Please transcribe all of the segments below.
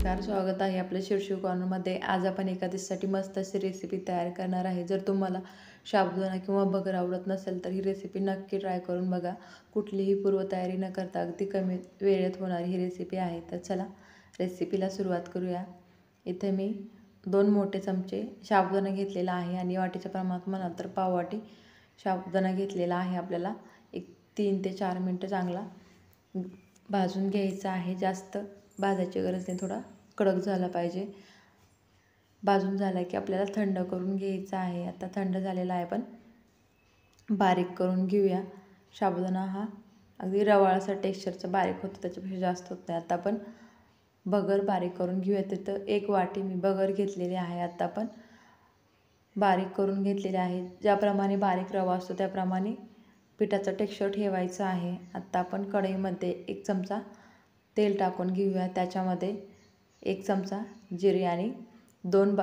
नमस्कार, स्वागत आहे आपल्या शिवशिव कॉर्नरमध्ये। आज आपण एकादशीसाठी मस्त अशी रेसिपी तयार करणार आहे। जर तुम्हाला साबुदाणा किंवा भगर आवडत नसेल तर ही रेसिपी नक्की ट्राय करून बघा। कुठलीही पूर्वतयारी न करता अगदी कमी वेळेत होणारी ही रेसिपी आहे। तर चला रेसिपीला सुरुवात करूया। इथे मी 2 मोठे चमचे साबुदाणा घेतलेला आहे आणि वाटीच्या प्रमाणात म्हणाल तर पाव वाटी साबुदाणा घेतलेला आहे। आपल्याला एक 3 ते 4 मिनिटं चांगला भाजून घ्यायचा आहे। जास्त भाजायची गरज नाही, थोडा कडक झाला पाहिजे। भाजून झाला की आपल्याला थंड करून घ्यायचा आहे। आता थंड झालेला आहे, पण बारीक करून घेऊया। साबुदाणा हा अगदी रवाळाचा टेक्स्चरचा बारीक होतो, त्याच्यापेक्षा जास्त होत नाही। आता आपण भगर बारीक करून घेऊया। तिथं 1 वाटी मी भगर घेतलेली आहे। आता आपण बारीक करून घेतलेले आहे। ज्याप्रमाणे बारीक रवा असतो त्याप्रमाणे पिठाचं टेक्स्चर ठेवायचं आहे। आता आपण कढईमध्ये 1 चमचा तेल टाकून घेऊया। त्याच्यामध्ये 1 चमचा जिरे आणि 2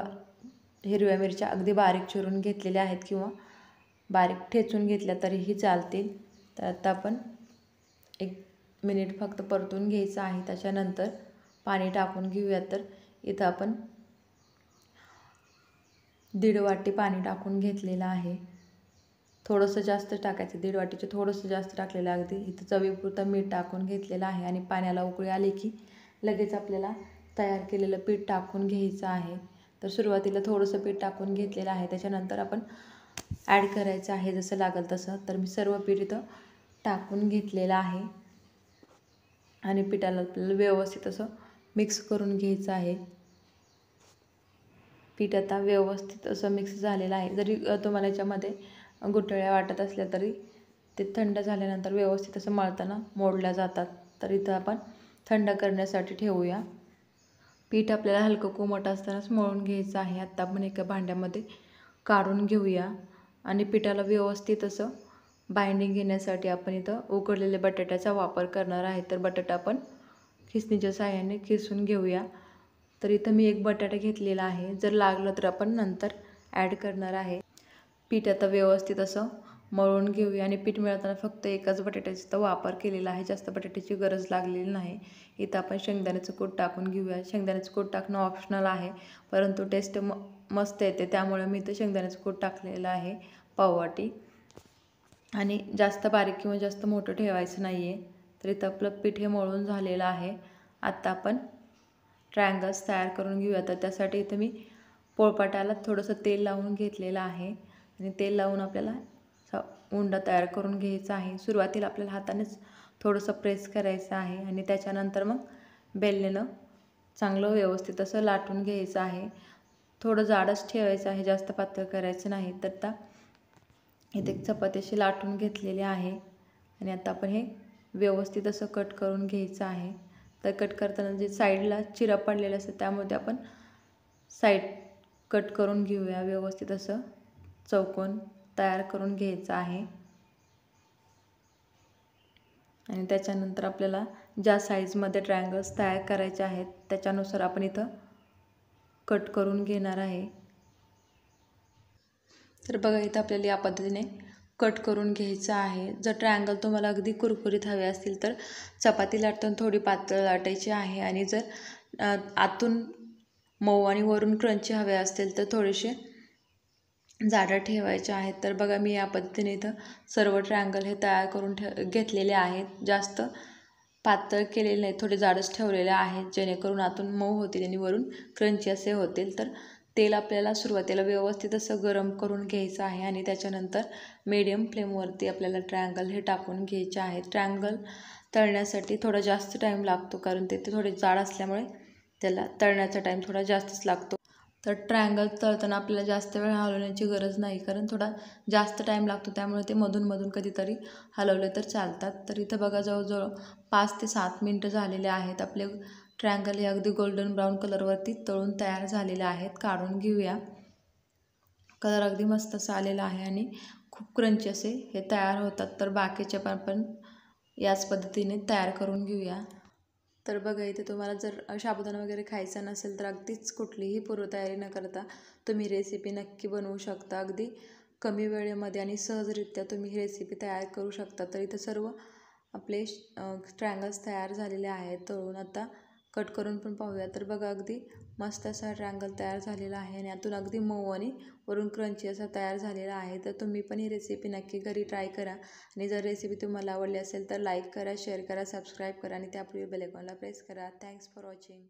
हिरव्या मिरच्या अगदी बारीक चिरून घेतलेल्या आहेत किंवा बारीक ठेचून घेतल्या तरीही चालतील। तर आता आपण 1 मिनिट फक्त परतून घ्यायचं आहे। त्याच्यानंतर पाणी टाकून घेऊया। तर इथं आपण 1.5 वाटी पाणी टाकून घेतलेलं आहे। थोडंसं जास्त टाकायचं, 1.5 वाटीचे थोडंसं जास्त टाकलेलं अगदी। इथं चवीपुरतं मीठ टाकून घेतलेलं आहे आणि पाण्याला उकळी आली की लगेच आपल्याला तयार केलेलं पीठ टाकून घ्यायचं आहे। तर सुरुवातीला थोडंसं पीठ टाकून घेतलेलं आहे, त्याच्यानंतर आपण ॲड करायचं आहे जसं लागेल तसं। तर मी सर्व पीठ इथं टाकून घेतलेलं आहे आणि पिठाला आपल्याला व्यवस्थित असं मिक्स करून घ्यायचं आहे। पीठ आता व्यवस्थित असं मिक्स झालेलं आहे। जरी तुम्हाला याच्यामध्ये गुठळ्या वाटत असल्या तरी ते थंड झाल्यानंतर व्यवस्थित असं मळताना मोडल्या जातात। तर इथं आपण थंड करण्यासाठी ठेवूया। पीठ आपल्याला हलकं कोमट असतानाच मळून घ्यायचं आहे। आता आपण एका भांड्यामध्ये काढून घेऊया आणि पिठाला व्यवस्थित असं बाइंडिंग घेण्यासाठी आपण इथं उकडलेल्या बटाट्याचा वापर करणार आहे। तर बटाटा आपण खिसणीच्या साहाय्याने खिसून घेऊया। तर इथं मी 1 बटाटा घेतलेला आहे, जर लागलं तर आपण नंतर ॲड करणार आहे। पीठ आता व्यवस्थित असं मळून घेऊया आणि पीठ मळताना फक्त एकाच बटाट्याचा वापर केलेला आहे, जास्त बटाट्याची गरज लागलेली नाही। इथं आपण शेंगदाण्याचं कूट टाकून घेऊया। शेंगदाण्याचं कूट टाकणं ऑप्शनल आहे, परंतु टेस्ट मस्त येते, त्यामुळे मी इथं शेंगदाण्याचं कूट टाकलेलं आहे पाव वाटी। आणि जास्त बारीक किंवा जास्त मोठं ठेवायचं नाही आहे। तर इथं आपलं पीठ हे मळून झालेलं आहे। आता आपण ट्रायंगल्स तयार करून घेऊया। तर त्यासाठी इथं मी पोळपाटाला थोडंसं तेल लावून घेतलेलं आहे आणि तेल लावून आपल्याला उंडा तयार करून घ्यायचा आहे। सुरुवातीला आपल्याला हातानेच थोडंसं प्रेस करायचं आहे आणि त्याच्यानंतर मग बेलण्यानं चांगलं व्यवस्थित असं लाटून घ्यायचं आहे। थोडं जाडच ठेवायचं आहे, जास्त पातळ करायचं नाही। तर आता इथे एक चपाती अशी लाटून घेतलेली आहे आणि आता आपण हे व्यवस्थित असं कट करून घ्यायचं आहे। तर कट करताना जे साईडला चिरा पडलेला असतं त्यामुळे आपण साईड कट करून घेऊया। व्यवस्थित असं चौकोन तयार करून घ्यायचा आहे आणि त्याच्यानंतर आपल्याला ज्या साईजमध्ये ट्रायंगल्स तयार करायचे आहेत त्याच्यानुसार आपण इथं कट करून घेणार आहे। तर बघा इथं आपल्याला या पद्धतीने कट करून घ्यायचं आहे। जर ट्रायंगल तुम्हाला अगदी कुरकुरीत हवे असतील तर चपाती लाटताना थोडी पातळ लाटायची आहे आणि जर आतून मऊ आणि वरून क्रंची हवे असतील तर थोडेसे जाडं ठेवायचे आहेत। तर बघा मी या पद्धतीने इथं सर्व ट्रायंगल हे तयार करून घेतलेले आहेत। जास्त पातळ केलेले नाही, थोडे जाडच ठेवलेले आहेत, जेणेकरून आतून मऊ होतील आणि वरून क्रंची असे होतील। तर तेल आपल्याला सुरुवातीला व्यवस्थित असं गरम करून घ्यायचं आहे आणि त्याच्यानंतर मीडियम फ्लेमवरती आपल्याला ट्रायंगल हे टाकून घ्यायचे आहेत। ट्रायंगल तळण्यासाठी थोडा जास्त टाईम लागतो, कारण ते थोडे जाड असल्यामुळे त्याला तळण्याचा टाईम थोडा जास्तच लागतो। तर ट्रायंगल तळताना आपल्याला जास्त वेळ हलवण्याची गरज नाही, कारण थोडा जास्त टाईम लागतो, त्यामुळे ते मधून कधीतरी हलवले तर चालतात। तर इथं बघा जवळजवळ 5 ते 7 मिनिटं झालेले आहेत। आपले ट्रायंगल हे अगदी गोल्डन ब्राऊन कलरवरती तळून तयार झालेले आहेत। काढून घेऊया। कलर अगदी मस्त असा आलेला आहे आणि खूप क्रंची असे हे तयार होतात। तर बाकीचे पण आपण याच पद्धतीने तयार करून घेऊया। तर बघा इथे तुम्हाला जर साबुदाणा वगैरे खायचा नसेल तर अगदीच कुठलीही पूर्वतयारी न करता तुम्ही रेसिपी नक्की बनवू शकता। अगदी कमी वेळेमध्ये आणि सहजरित्या तुम्ही ही रेसिपी तयार करू शकता। तर इथं सर्व आपले ट्रायंगल्स तयार झालेले आहेत तळून। आता कट करून पण पाहूया. तर बघा अगदी मस्त असा ट्रायंगल तयार झालेला आहे आणि यातून अगदी मऊ आणि वरून क्रंची असा तयार झालेला आहे. तर तुम्ही पण ही रेसिपी नक्की घरी ट्राय करा आणि जर रेसिपी तुम्हाला आवडली असेल तर लाईक करा, शेअर करा, सबस्क्राईब करा आणि त्यापूर्वी बेल आयकॉनला प्रेस करा. Thanks for watching.